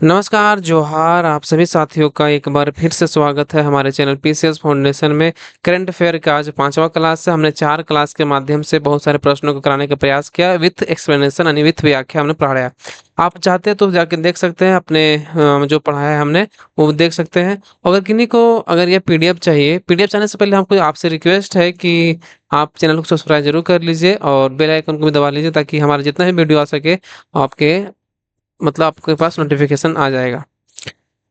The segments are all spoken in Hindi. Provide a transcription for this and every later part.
नमस्कार, जोहार आप सभी साथियों का एक बार फिर से स्वागत है हमारे चैनल पीसीएस फाउंडेशन में। करंट अफेयर का आज 5वां क्लास है। हमने 4 क्लास के माध्यम से बहुत सारे प्रश्नों को कराने का प्रयास किया विथ एक्सप्लेनेशन यानी विथ व्याख्या हमने पढ़ाया। आप चाहते हैं तो जाके देख सकते हैं अपने जो पढ़ाया है हमने वो देख सकते हैं। अगर किन्हीं को अगर ये पीडीएफ चाहिए, पीडीएफ चाहने से पहले हमको आपसे रिक्वेस्ट है कि आप चैनल को सब्सक्राइब ज़रूर कर लीजिए और बेल आइकन को भी दबा लीजिए ताकि हमारे जितना भी वीडियो आ सके आपके मतलब आपके पास नोटिफिकेशन आ जाएगा।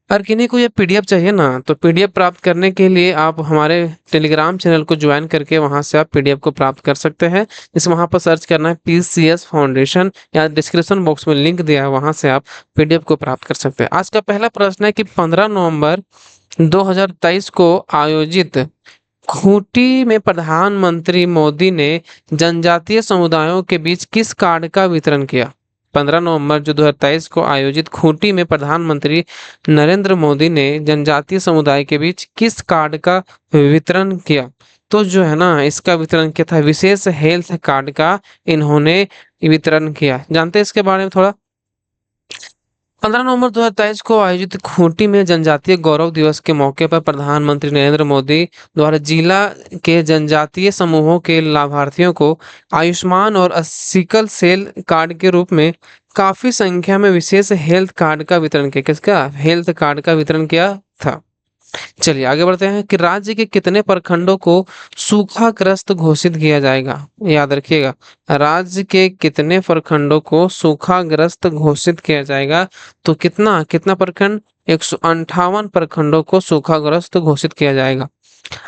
और किन्हीं को ये पीडीएफ चाहिए ना तो पीडीएफ प्राप्त करने के लिए आप हमारे टेलीग्राम चैनल को ज्वाइन करके वहां से आप पीडीएफ को प्राप्त कर सकते हैं। जिस वहां पर सर्च करना है पीसीएस फाउंडेशन या डिस्क्रिप्शन बॉक्स में लिंक दिया है, वहां से आप पीडीएफ को प्राप्त कर सकते हैं। आज का पहला प्रश्न है कि 15 नवंबर 2023 को आयोजित खूंटी में प्रधानमंत्री मोदी ने जनजातीय समुदायों के बीच किस कार्ड का वितरण किया? 15 नवंबर जो 2023 को आयोजित खूंटी में प्रधानमंत्री नरेंद्र मोदी ने जनजातीय समुदाय के बीच किस कार्ड का वितरण किया? तो जो है ना इसका वितरण किया था विशेष हेल्थ कार्ड का इन्होंने वितरण किया। जानते हैं इसके बारे में थोड़ा? 15 नवंबर 2023 को आयोजित खूंटी में जनजातीय गौरव दिवस के मौके पर प्रधानमंत्री नरेंद्र मोदी द्वारा जिला के जनजातीय समूहों के लाभार्थियों को आयुष्मान और सिकल सेल कार्ड के रूप में काफी संख्या में विशेष हेल्थ कार्ड का वितरण किया। किसका हेल्थ कार्ड का वितरण किया था? चलिए आगे बढ़ते हैं कि राज्य के कितने प्रखंडों को सूखाग्रस्त घोषित किया जाएगा? याद रखिएगा, राज्य के कितने प्रखंडों को सूखाग्रस्त घोषित किया जाएगा? तो कितना कितना प्रखंड? 158 प्रखंडों को सूखाग्रस्त घोषित किया जाएगा।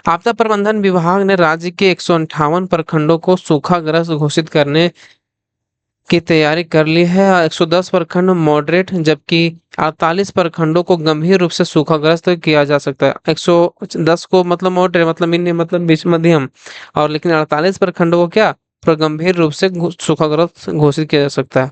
आपदा प्रबंधन विभाग ने राज्य के 158 प्रखंडों को सूखाग्रस्त घोषित करने की तैयारी कर ली है। 110 प्रखंड मॉडरेट जबकि 48 प्रखंडों को गंभीर रूप से सूखाग्रस्त किया जा सकता है। 110 को मतलब मॉडरेट मतलब मतलब बीच मध्यम, और लेकिन 48 प्रखंडों को क्या गंभीर रूप से सूखाग्रस्त घोषित किया जा सकता है।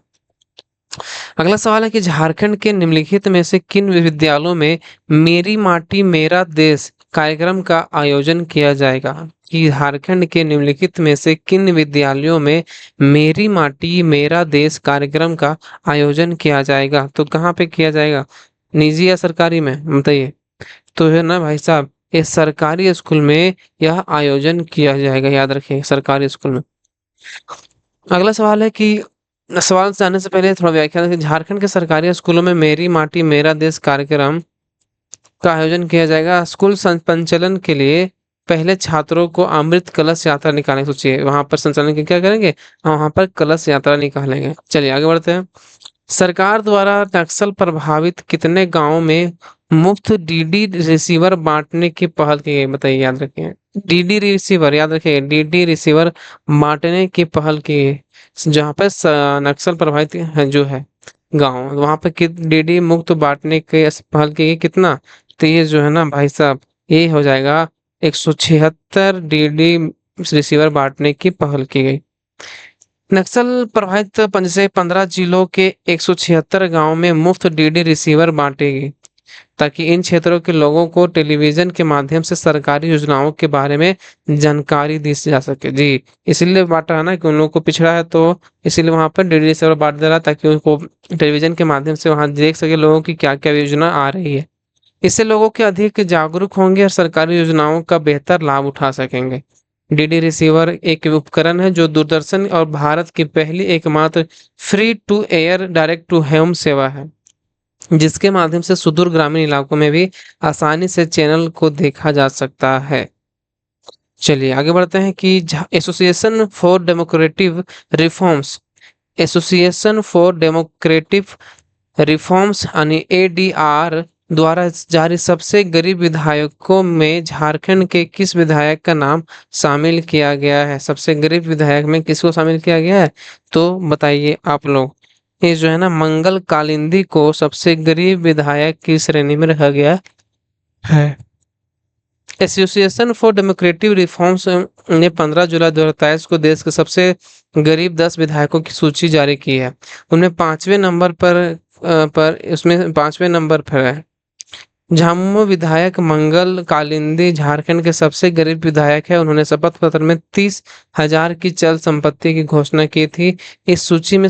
अगला सवाल है कि झारखंड के निम्नलिखित में से किन विद्यालयों में मेरी माटी मेरा देश कार्यक्रम का आयोजन किया जाएगा? कि झारखंड के निम्नलिखित में से किन विद्यालयों में मेरी माटी मेरा देश कार्यक्रम का आयोजन किया जाएगा? तो कहाँ पे किया जाएगा, निजी या सरकारी में बताइए? तो है ना भाई साहब, ये सरकारी स्कूल में यह आयोजन किया जाएगा, याद रखिए सरकारी स्कूल में। अगला सवाल है कि सवाल से आने से पहले थोड़ा व्याख्या है कि झारखंड के सरकारी स्कूलों में मेरी माटी मेरा देश कार्यक्रम का आयोजन किया जाएगा। स्कूल संचालन के लिए पहले छात्रों को अमृत कलश यात्रा निकालने सोचिए, वहां पर संचालन के क्या करेंगे, वहां पर कलश यात्रा निकालेंगे। चलिए आगे बढ़ते हैं। सरकार द्वारा नक्सल प्रभावित कितने गांवों में मुफ्त डीडी रिसीवर बांटने की पहल की गई? बताइए, याद रखिए डीडी रिसीवर, याद रखिए डीडी रिसीवर बांटने की पहल की गई। जहाँ पे नक्सल प्रभावित जो है गांव, वहां पे डीडी मुफ्त बांटने की पहल की गई। कितना? तो ये जो है ना भाई साहब, ये हो जाएगा 176 डीडी रिसीवर बांटने की पहल की गई। नक्सल प्रभावित से 15 जिलों के 176 गांवों में मुफ्त डीडी रिसीवर बांटेगी ताकि इन क्षेत्रों के लोगों को टेलीविजन के माध्यम से सरकारी योजनाओं के बारे में जानकारी दी जा सके। जी, इसीलिए बांटा है ना कि उन लोगों को पिछड़ा है, तो इसीलिए वहां पर डीडी रिसीवर बांट दे रहा है ताकि उनको टेलीविजन के माध्यम से वहां देख सके लोगों की क्या क्या योजना आ रही है। इससे लोगों के अधिक जागरूक होंगे और सरकारी योजनाओं का बेहतर लाभ उठा सकेंगे। डीडी रिसीवर एक उपकरण है जो दूरदर्शन और भारत की पहली एकमात्र free to air direct to home सेवा है, जिसके माध्यम से सुदूर ग्रामीण इलाकों में भी आसानी से चैनल को देखा जा सकता है। चलिए आगे बढ़ते हैं कि association for democratic reforms, association for democratic reforms यानी एडीआर द्वारा जारी सबसे गरीब विधायकों में झारखंड के किस विधायक का नाम शामिल किया गया है? सबसे गरीब विधायक में किसको शामिल किया गया है? तो बताइए आप लोग। ये जो है ना मंगल कालिंदी को सबसे गरीब विधायक की श्रेणी में रखा गया है। एसोसिएशन फॉर डेमोक्रेटिव रिफॉर्म्स ने 15 जुलाई 2023 को देश के सबसे गरीब 10 विधायकों की सूची जारी की है। उनमें 5वें नंबर पर उसमें 5वें नंबर पर है झामुमो विधायक मंगल कालिंदी झारखंड के सबसे गरीब विधायक है। उन्होंने शपथ पत्र में 30,000 की चल संपत्ति की घोषणा की थी। इस सूची में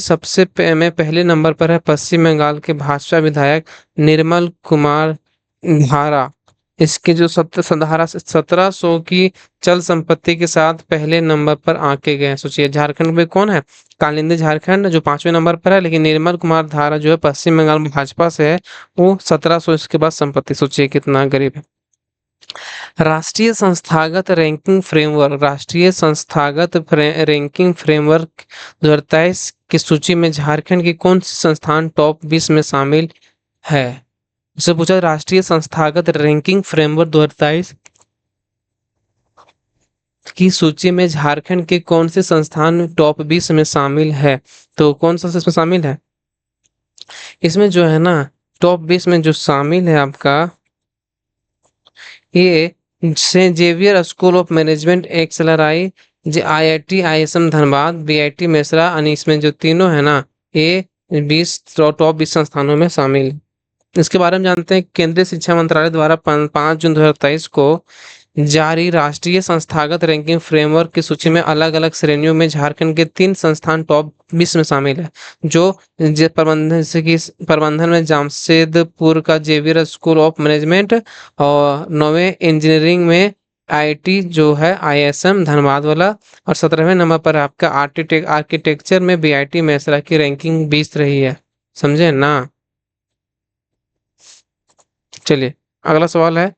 में पहले नंबर पर है पश्चिम बंगाल के भाजपा विधायक निर्मल कुमार धारा। इसके जो धारा 1700 की चल संपत्ति के साथ पहले नंबर पर आके गए हैं। सोचिए झारखंड में कौन है? कालिंदी झारखंड जो 5वें नंबर पर है, लेकिन निर्मल कुमार धारा जो है पश्चिम बंगाल में भाजपा से है, वो 1700 इसके बाद संपत्ति। सोचिए कितना गरीब है। राष्ट्रीय संस्थागत रैंकिंग फ्रेमवर्क 2023 की सूची में झारखंड की कौन सी संस्थान टॉप 20 में शामिल है? उससे पूछा राष्ट्रीय संस्थागत रैंकिंग फ्रेमवर्क 2023 की सूची में झारखंड के कौन से संस्थान टॉप 20 में शामिल है? तो कौन सा इसमें शामिल है? इसमें जो है ना टॉप 20 में जो शामिल है आपका, ये Saint Xavier school of management XLRI, IIT ISM Dhanbad, BIT Mesra यानी इसमें जो तीनों है ना, ये 20 टॉप 20 संस्थानों में शामिल है। इसके बारे में जानते हैं। केंद्रीय शिक्षा मंत्रालय द्वारा 5 जून 2023 को जारी राष्ट्रीय संस्थागत रैंकिंग फ्रेमवर्क की सूची में अलग अलग श्रेणियों में झारखंड के 3 संस्थान टॉप 20 में शामिल है। जो प्रबंधन से की प्रबंधन में जामशेदपुर का जेवियर स्कूल ऑफ मैनेजमेंट, और 9वें इंजीनियरिंग में IIT जो है ISM धनबाद वाला, और 17वें नंबर पर आपका आर्किटेक्चर में BIT मेसरा की रैंकिंग 20 रही है। समझे ना? चलिए अगला सवाल है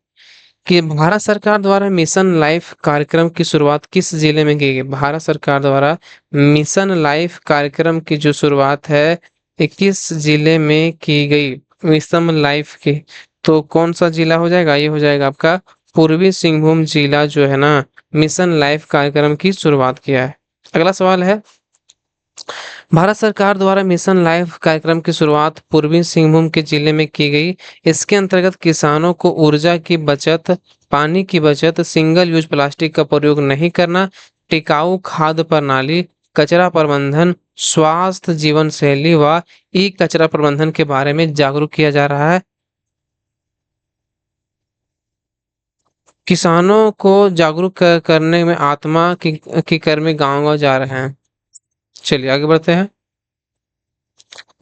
कि भारत सरकार द्वारा मिशन लाइफ कार्यक्रम की शुरुआत किस जिले में की गई? भारत सरकार द्वारा मिशन लाइफ कार्यक्रम की जो शुरुआत है ये किस जिले में की गई? मिशन लाइफ की, तो कौन सा जिला हो जाएगा? ये हो जाएगा आपका पूर्वी सिंहभूम जिला जो है ना, मिशन लाइफ कार्यक्रम की शुरुआत किया है। अगला सवाल है, भारत सरकार द्वारा मिशन लाइफ कार्यक्रम की शुरुआत पूर्वी सिंहभूम के जिले में की गई। इसके अंतर्गत किसानों को ऊर्जा की बचत, पानी की बचत, सिंगल यूज प्लास्टिक का प्रयोग नहीं करना, टिकाऊ खाद्य प्रणाली, कचरा प्रबंधन, स्वास्थ्य जीवन शैली व ई कचरा प्रबंधन के बारे में जागरूक किया जा रहा है। किसानों को जागरूक करने में आत्मा की कर्मी गांव-गांव जा रहे हैं। चलिए आगे बढ़ते हैं।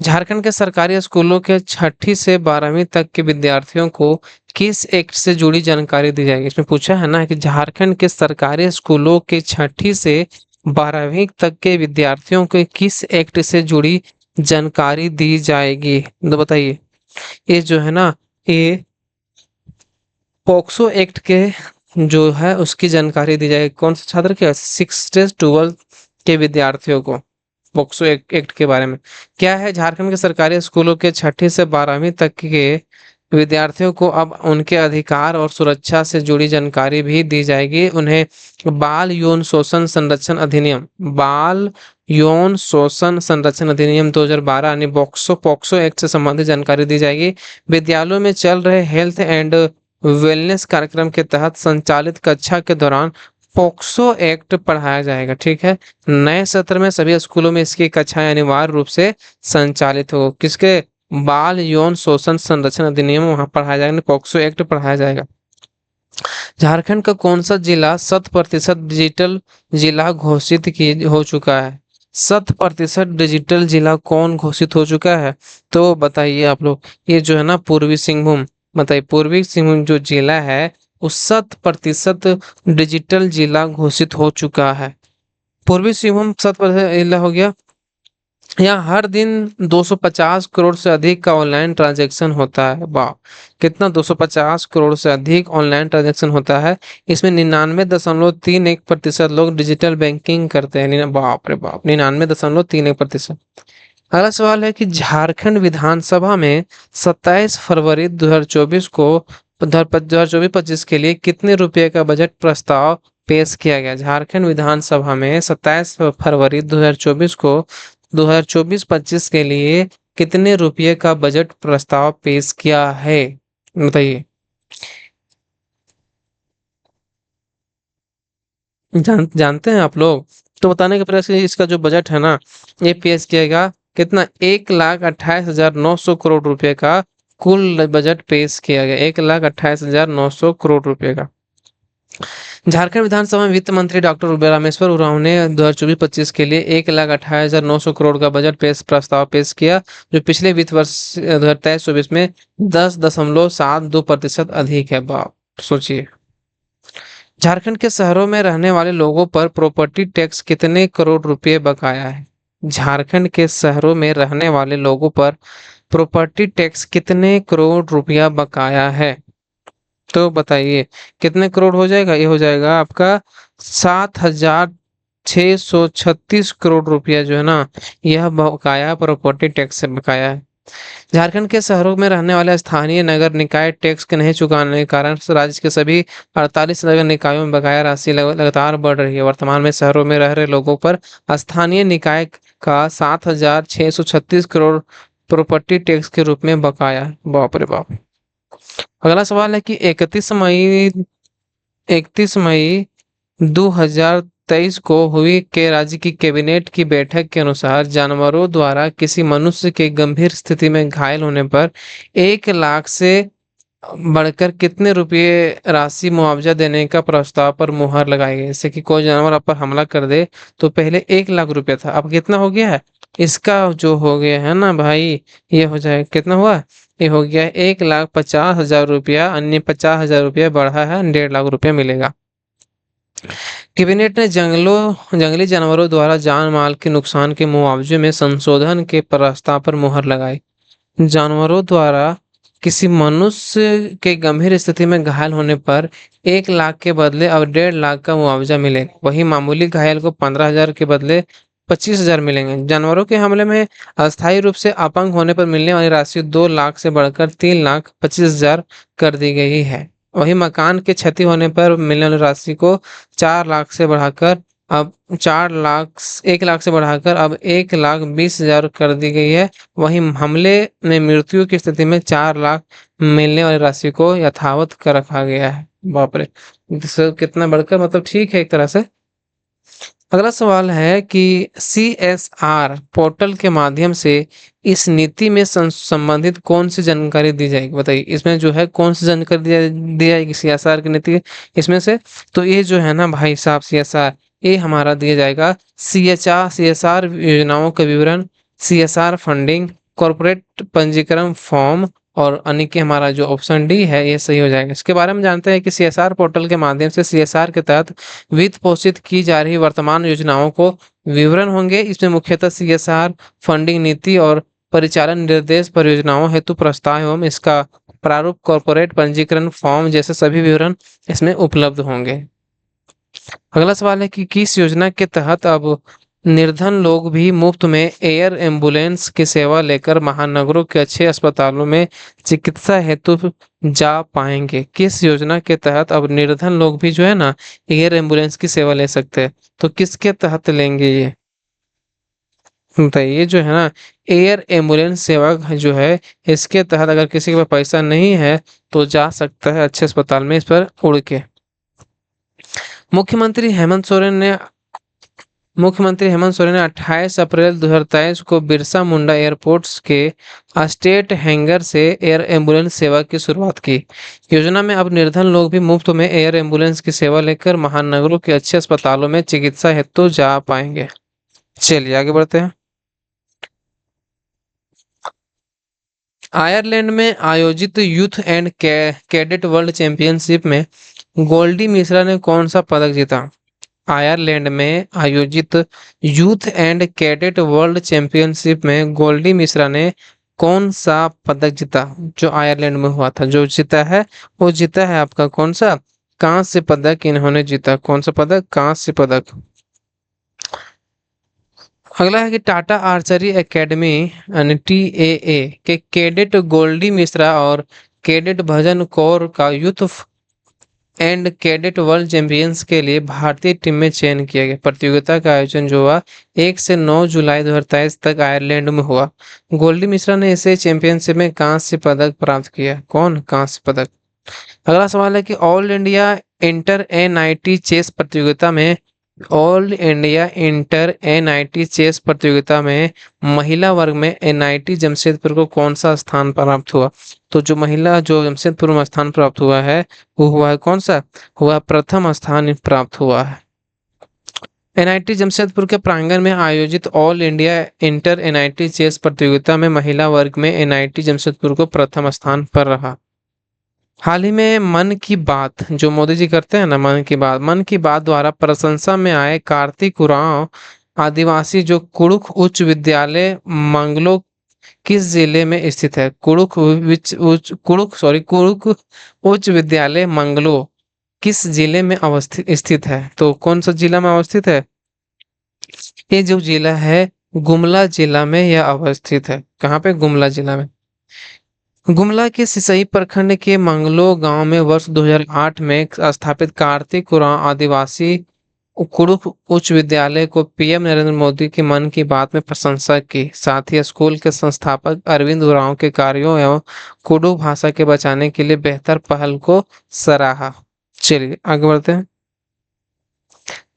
झारखंड के सरकारी स्कूलों के 6ठी से 12वीं तक के विद्यार्थियों को किस एक्ट से जुड़ी जानकारी दी जाएगी? इसमें पूछा है ना कि झारखंड के सरकारी स्कूलों के 6ठी से 12वीं तक के विद्यार्थियों को किस एक्ट से जुड़ी जानकारी दी जाएगी? तो बताइए। ये जो है ना, ये पॉक्सो एक्ट के जो है उसकी जानकारी दी जाएगी। कौन से छात्र के? 6 से 12 के विद्यार्थियों को पॉक्सो एक्ट के बारे में क्या है। झारखंड के सरकारी स्कूलों के 6ठी से 12वीं तक के विद्यार्थियों को अब उनके अधिकार और सुरक्षा से जुड़ी जानकारी भी दी जाएगी। उन्हें बाल यौन शोषण संरक्षण अधिनियम 2012 यानी पॉक्सो एक्ट से संबंधित जानकारी दी जाएगी। विद्यालयों में चल रहे हेल्थ एंड वेलनेस कार्यक्रम के तहत संचालित कक्षा के दौरान पॉक्सो एक्ट पढ़ाया जाएगा। ठीक है, नए सत्र में सभी स्कूलों में इसकी कक्षाएं अनिवार्य रूप से संचालित हो। किसके? बाल यौन शोषण संरक्षण अधिनियम वहां पढ़ाया जाएगा, पॉक्सो एक्ट पढ़ाया जाएगा। झारखंड का कौन सा जिला 100% डिजिटल जिला घोषित हो चुका है? 100% डिजिटल जिला कौन घोषित हो चुका है? तो बताइए आप लोग। ये जो है ना पूर्वी सिंहभूम। बताइए, पूर्वी सिंहभूम जो जिला है वो 100% डिजिटल जिला घोषित हो चुका है। पूर्वी सिंहभूम 100% जिला हो गया। यहाँ हर दिन 250 करोड़ से अधिक का ऑनलाइन ट्रांजैक्शन होता है। वाह, कितना? 250 करोड़ से अधिक ऑनलाइन ट्रांजैक्शन होता है। इसमें 99.31% लोग डिजिटल बैंकिंग करते हैं। बाप रे बाप, 99.31%। अगला सवाल है कि झारखंड विधानसभा में 27 फरवरी 2024 को 2024-25 के लिए कितने रुपए का बजट प्रस्ताव पेश किया गया? झारखंड विधानसभा में 27 फरवरी 2024 को 2024-25 के लिए कितने रुपए का बजट प्रस्ताव पेश किया है? बताइए। जानते हैं आप लोग? तो बताने के प्रयास कीजिए। इसका जो बजट है ना, ये पेश किया गया कितना? 1,28,900 करोड़ रुपए का कुल बजट पेश किया गया 1,28,900 करोड़ रुपए का। झारखंड विधानसभा में वित्त मंत्री डॉक्टर रामेश्वर उरांव ने 2024-25 के लिए 1,28,900 करोड़ का बजट प्रस्ताव पेश किया, जो पिछले वित्त वर्ष 2023-24 में 10.72% अधिक है। बाप सोचिए, झारखंड के शहरों में रहने वाले लोगों पर प्रॉपर्टी टैक्स कितने करोड़ रुपए बकाया है? झारखंड के शहरों में रहने वाले लोगों पर प्रॉपर्टी टैक्स कितने करोड़ रुपया बकाया है? तो बताइए कितने करोड़ हो जाएगा? ये हो जाएगा आपका 7,636 करोड़ रुपया जो है ना, यह बकाया प्रॉपर्टी टैक्स से बकाया है। झारखंड के शहरों में रहने वाले स्थानीय नगर निकाय टैक्स के नहीं चुकाने के कारण राज्य के सभी 48 नगर निकायों में बकाया राशि लगातार बढ़ रही है। वर्तमान में शहरों में रह रहे लोगों पर स्थानीय निकाय का 7,636 करोड़ प्रॉपर्टी टैक्स के रूप में बकाया है। बाप रे बाप। अगला सवाल है कि 31 मई 2023 को हुई के राज्य की कैबिनेट की बैठक के अनुसार जानवरों द्वारा किसी मनुष्य के गंभीर स्थिति में घायल होने पर 1 लाख से बढ़कर कितने रुपये राशि मुआवजा देने का प्रस्ताव पर मुहर लगाई गई। जैसे कि कोई जानवर आप पर हमला कर दे तो पहले 1 लाख रुपया था, अब कितना हो गया है? इसका जो हो गया है ना भाई, ये हो जाए कितना हुआ? ये हो गया 1,50,000 रुपया, अन्य 50,000 रुपया बढ़ा है, 1.5 लाख रुपया मिलेगा। कैबिनेट ने जंगली जानवरों द्वारा जान माल के नुकसान के मुआवजे में संशोधन के प्रस्ताव पर मुहर लगाई। जानवरों द्वारा किसी मनुष्य के गंभीर स्थिति में घायल होने पर 1 लाख के बदले अब 1.5 लाख का मुआवजा मिलेगा। वही मामूली घायल को 15,000 के बदले 25,000 मिलेंगे। जानवरों के हमले में अस्थायी रूप से अपंग होने पर मिलने वाली राशि 2 लाख से बढ़कर 3,25,000 कर दी गई है। वही मकान के क्षति होने पर मिलने वाली राशि को 4 लाख से बढ़ाकर अब 1 लाख से बढ़ाकर अब 1,20,000 कर दी गई है। वहीं हमले में मृत्यु की स्थिति में 4 लाख मिलने वाली राशि को यथावत कर रखा गया है। बाप रे, कितना बढ़कर, मतलब ठीक है एक तरह से। अगला सवाल है कि CSR पोर्टल के माध्यम से इस नीति में संबंधित कौन सी जानकारी दी जाएगी? बताइए इसमें जो है कौन सी जानकारी दी जाएगी CSR की नीति इसमें से? तो ये जो है ना भाई साहब CSR, ये हमारा दिया जाएगा CSR योजनाओं का विवरण, CSR फंडिंग, कॉर्पोरेट पंजीकरण फॉर्म और यानी कि हमारा जो ऑप्शन डी है ये सही हो जाएगा। इसके बारे में जानते हैं कि CSR पोर्टल के माध्यम से CSR के तहत वित्त पोषित की जा रही वर्तमान योजनाओं को विवरण होंगे। इसमें मुख्यतः CSR फंडिंग नीति और परिचालन निर्देश परियोजनाओं हेतु प्रस्ताव एवं इसका प्रारूप, कॉर्पोरेट पंजीकरण फॉर्म जैसे सभी विवरण इसमें उपलब्ध होंगे। अगला सवाल है कि किस योजना के तहत अब निर्धन लोग भी मुफ्त में एयर एम्बुलेंस की सेवा लेकर महानगरों के अच्छे अस्पतालों में चिकित्सा हेतु जा पाएंगे? किस योजना के तहत अब निर्धन लोग भी जो है ना एयर एम्बुलेंस की सेवा ले सकते हैं? तो किसके तहत लेंगे ये बताइए? ये जो है ना एयर एम्बुलेंस सेवा जो है, इसके तहत अगर किसी के पास पैसा नहीं है तो जा सकता है अच्छे अस्पताल में इस पर उड़ के। मुख्यमंत्री हेमंत सोरेन ने 28 अप्रैल 2023 को बिरसा मुंडा एयरपोर्ट के स्टेट हैंगर से एयर एम्बुलेंस सेवा की शुरुआत की। योजना में अब निर्धन लोग भी मुफ्त में एयर एम्बुलेंस की सेवा लेकर महानगरों के अच्छे अस्पतालों में चिकित्सा हेतु जा पाएंगे। चलिए आगे बढ़ते हैं। आयरलैंड में आयोजित youth and cadet world championship में गोल्डी मिश्रा ने कौन सा पदक जीता? आयरलैंड में आयोजित youth and cadet world championship में गोल्डी मिश्रा ने कौन सा पदक जीता? जो आयरलैंड में हुआ था, जो जीता है वो जीता है आपका कौन सा? कांस्य पदक इन्होंने जीता। कौन सा पदक? कांस्य पदक। अगला है कि टाटा आर्चरी एकेडमी यानी TAA के कैडेट गोल्डी मिश्रा और कैडेट भजन कौर का youth and cadet world champions के लिए भारतीय टीम में चयन किया गया। प्रतियोगिता का आयोजन जो हुआ 1 से 9 जुलाई 2023 तक आयरलैंड में हुआ। गोल्डी मिश्रा ने इसे चैंपियनशिप में कांस्य पदक प्राप्त किया। कौन? कांस्य पदक। अगला सवाल है कि all India inter NIT chess प्रतियोगिता में all India inter NIT chess प्रतियोगिता में महिला वर्ग में एनआईटी जमशेदपुर को कौन सा स्थान प्राप्त हुआ? तो जो महिला जो जमशेदपुर में स्थान प्राप्त हुआ है वो हुआ है कौन सा? हुआ प्रथम स्थान प्राप्त हुआ है। एनआईटी जमशेदपुर के प्रांगण में आयोजित all India inter NIT chess प्रतियोगिता में महिला वर्ग में एनआईटी जमशेदपुर को प्रथम स्थान पर रहा। हाल ही में मन की बात जो मोदी जी करते हैं ना, मन की बात द्वारा प्रशंसा में आए कार्तिक उरांव आदिवासी जो कुड़ुख उच्च विद्यालय मंगलो किस जिले में स्थित है? कुड़ुख उच्च विद्यालय मंगलो किस जिले में अवस्थित स्थित है? तो कौन सा जिला में अवस्थित है? ये जो जिला है गुमला जिला में यह अवस्थित है। कहाँ पे? गुमला जिला में। गुमला के सिसई प्रखंड के मंगलो गांव में वर्ष 2008 में स्थापित कार्तिक उरांव आदिवासी कुड़ुख उच्च विद्यालय को पीएम नरेंद्र मोदी की मन की बात में प्रशंसा की। साथ ही स्कूल के संस्थापक अरविंद उरांव के कार्यों एवं कुडुख भाषा के बचाने के लिए बेहतर पहल को सराहा। चलिए आगे बढ़ते हैं।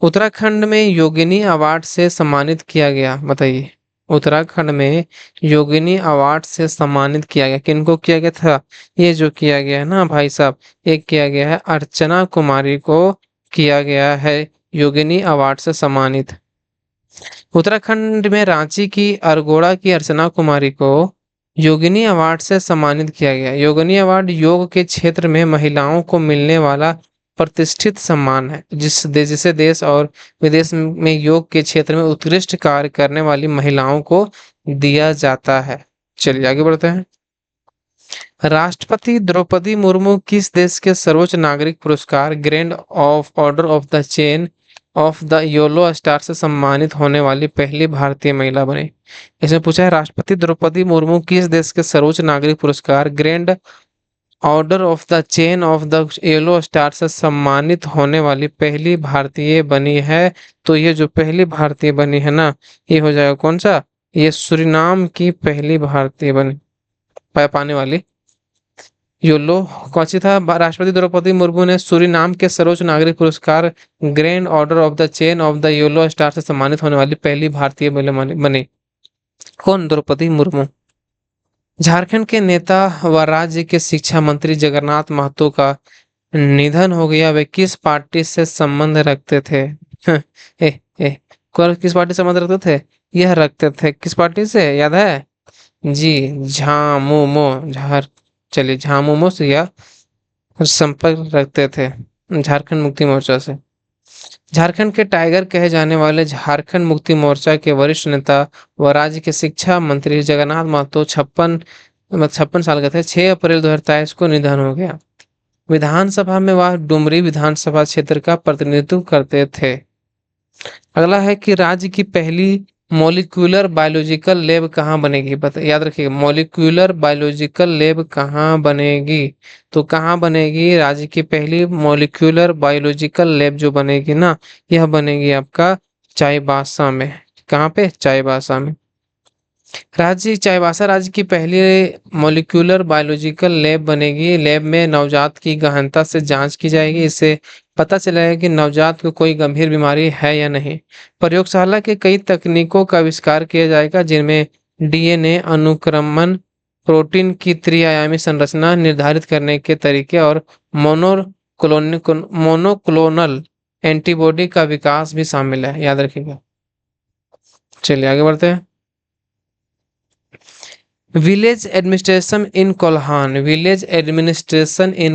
उत्तराखंड में योगिनी अवार्ड से सम्मानित किया गया, बताइए। उत्तराखंड में योगिनी अवार्ड से सम्मानित किया गया, किनको किया गया था? ये जो किया गया है ना भाई साहब, एक किया गया है अर्चना कुमारी को किया गया है योगिनी अवार्ड से सम्मानित। उत्तराखंड में रांची की अरगोड़ा की अर्चना कुमारी को योगिनी अवार्ड से सम्मानित किया गया। योगिनी अवार्ड योग के क्षेत्र में महिलाओं को मिलने वाला प्रतिष्ठित सम्मान है जिसे देश और विदेश में योग के क्षेत्र में उत्कृष्ट कार्य करने वाली महिलाओं को दिया जाता है। चलिए आगे बढ़ते हैं। राष्ट्रपति द्रौपदी मुर्मू किस देश के सर्वोच्च नागरिक पुरस्कार grand of order of the chain of the yellow star से सम्मानित होने वाली पहली भारतीय महिला बनी? इसमें पूछा है राष्ट्रपति द्रौपदी मुर्मू किस देश के सर्वोच्च नागरिक पुरस्कार grand order of the chain of the yellow star से सम्मानित होने वाली पहली भारतीय बनी है? तो ये जो पहली भारतीय बनी है ना, ये हो जाएगा कौन सा? ये सूरीनाम की पहली भारतीय बनी पाने वाली योलो कौन सी था? राष्ट्रपति द्रौपदी मुर्मू ने सूरीनाम के सर्वोच्च नागरिक पुरस्कार grand order of the chain of the yellow star से सम्मानित होने वाली पहली भारतीय बनी। कौन? द्रौपदी मुर्मू। झारखंड के नेता व राज्य के शिक्षा मंत्री जगन्नाथ महतो का निधन हो गया। वे किस पार्टी से संबंध रखते थे? किस पार्टी से संबंध रखते थे? यह रखते थे किस पार्टी से, याद है जी? झामुमो झार चलिए झामुमो से यह संपर्क रखते थे झारखंड मुक्ति मोर्चा से। झारखंड के टाइगर कहे जाने वाले झारखंड मुक्ति मोर्चा के वरिष्ठ नेता व राज्य के शिक्षा मंत्री जगन्नाथ महतो 56 साल के थे। 6 अप्रैल 2023 को निधन हो गया। विधानसभा में वह डुमरी विधानसभा क्षेत्र का प्रतिनिधित्व करते थे। अगला है कि राज्य की पहली मॉलिक्यूलर बायोलॉजिकल लैब कहाँ बनेगी? याद रखिएगा, मॉलिक्यूलर बायोलॉजिकल लैब कहाँ बनेगी? तो कहाँ बनेगी? राज्य की पहली मॉलिक्यूलर बायोलॉजिकल लैब जो बनेगी ना, यह बनेगी आपका चाईबासा में। कहाँ पे? चाईबासा में। चाईबासा राज्य की पहली मॉलिक्यूलर बायोलॉजिकल लैब बनेगी। लैब में नवजात की गहनता से जांच की जाएगी। इससे पता चलेगा कि नवजात को कोई गंभीर बीमारी है या नहीं। प्रयोगशाला के कई तकनीकों का आविष्कार किया जाएगा जिनमें डीएनए अनुक्रमण, प्रोटीन की त्रिआयामी संरचना निर्धारित करने के तरीके और मोनोक्लोनल एंटीबॉडी का विकास भी शामिल है, याद रखिएगा। चलिए आगे बढ़ते हैं। विलेज एडमिनिस्ट्रेशन इन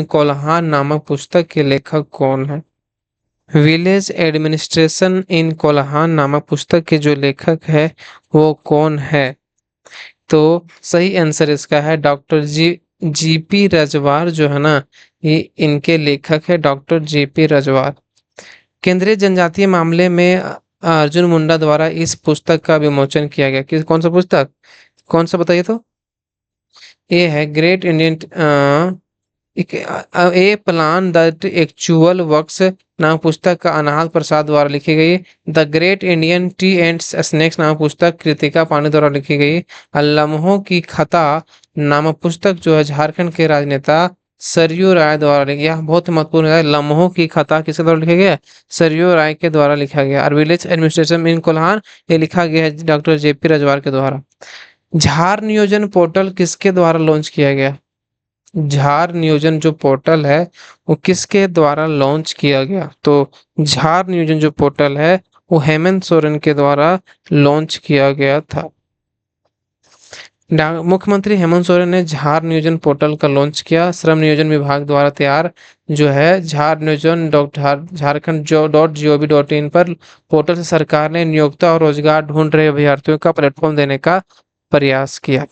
कोल्हान नामक पुस्तक के लेखक कौन है? विलेज एडमिनिस्ट्रेशन इन कोल्हान नामक पुस्तक के जो लेखक है वो कौन है? तो सही आंसर इसका है डॉक्टर जीपी रजवार जो है ना, ये इनके लेखक है डॉक्टर जीपी रजवार। केंद्रीय जनजातीय मामले में अर्जुन मुंडा द्वारा इस पुस्तक का विमोचन किया गया। कौन सा पुस्तक? कौन सा बताइए तो? ये है great Indian A plan that actual works नाम पुस्तक का अनाहत प्रसाद द्वारा लिखी गई। The great Indian T and snacks नाम पुस्तक कृतिका पांडे द्वारा लिखी गई। लम्हों की खता नामक पुस्तक जो है झारखंड के राजनेता सरयू राय द्वारा लिखा गया। बहुत ही महत्वपूर्ण है, लम्हों की कथा किसके द्वारा लिखा गया है? सरयू राय के द्वारा लिखा गया। और विलेज एडमिनिस्ट्रेशन इन कोल्हान, ये लिखा गया है डॉक्टर जेपी रजवार के द्वारा। झार नियोजन पोर्टल किसके द्वारा लॉन्च किया गया? झार नियोजन जो पोर्टल है वो किसके द्वारा लॉन्च किया गया? तो झार नियोजन जो पोर्टल है वो हेमंत सोरेन के द्वारा लॉन्च किया गया था। मुख्यमंत्री हेमंत सोरेन ने झार नियोजन पोर्टल का लॉन्च किया। श्रम नियोजन विभाग द्वारा तैयार जो है झार नियोजन डॉट झारखंड जो .gov.in पर पोर्टल से सरकार ने नियोक्ता और रोजगार ढूंढ रहे अभ्यर्थियों का प्लेटफॉर्म देने का प्रयास किया।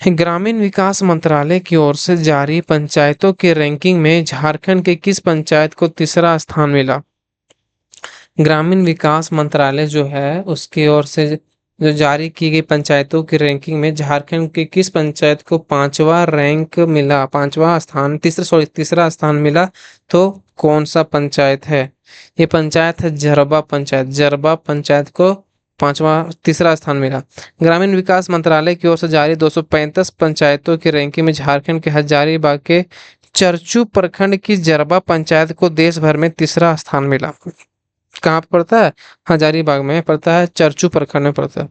ग्रामीण विकास मंत्रालय की ओर से जारी पंचायतों के रैंकिंग में झारखंड के किस पंचायत को तीसरा स्थान मिला? ग्रामीण विकास मंत्रालय जो है उसकी ओर से जो जारी की गई पंचायतों की रैंकिंग में झारखंड की किस पंचायत को पांचवा रैंक मिला? पांचवा स्थान, तीसरा स्थान मिला। तो कौन सा पंचायत है? ये पंचायत है जरबा पंचायत। जरबा पंचायत को पांचवा तीसरा स्थान मिला। ग्रामीण विकास मंत्रालय की ओर से जारी 235 पंचायतों की रैंकिंग में झारखंड के हजारीबाग के चरचू प्रखंड की जरबा पंचायत को देश भर में तीसरा स्थान मिला। कहाँ पे पड़ता है? हजारीबाग में पड़ता है, चरचू प्रखंड में पड़ता है।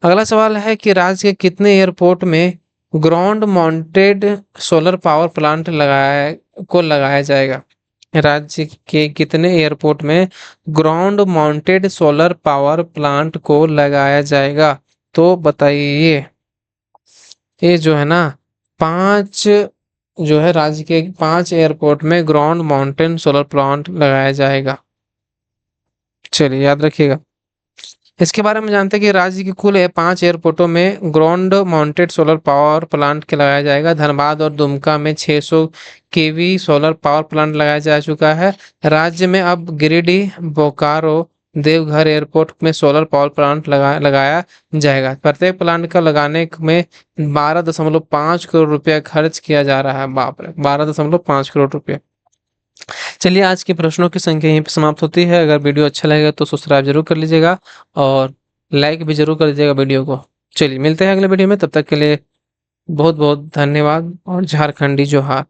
अगला सवाल है कि राज्य के कितने एयरपोर्ट में ground mounted solar power plant लगाया जाएगा? राज्य के कितने एयरपोर्ट में ground mounted solar power plant को लगाया जाएगा? तो बताइए। ये जो है ना 5 जो है राज्य के 5 एयरपोर्ट में ग्राउंड माउंटेन सोलर प्लांट लगाया जाएगा। चलिए याद रखिएगा। इसके बारे में जानते हैं कि राज्य के कुल 5 एयरपोर्टों में ground mounted solar power plant के लगाया जाएगा। धनबाद और दुमका में 600 केवी सोलर पावर प्लांट लगाया जा चुका है। राज्य में अब गिरिडीह, बोकारो, देवघर एयरपोर्ट में सोलर पावर प्लांट लगाया जाएगा। प्रत्येक प्लांट का लगाने में 12.5 करोड़ रुपया खर्च किया जा रहा है। बाप रे, 12.5 करोड़ रुपया। चलिए आज के प्रश्नों की संख्या यहीं पे समाप्त होती है। अगर वीडियो अच्छा लगेगा तो सब्सक्राइब जरूर कर लीजिएगा और लाइक भी जरूर कर लीजिएगा वीडियो को। चलिए मिलते हैं अगले वीडियो में, तब तक के लिए बहुत बहुत धन्यवाद और झारखंडी जोहार।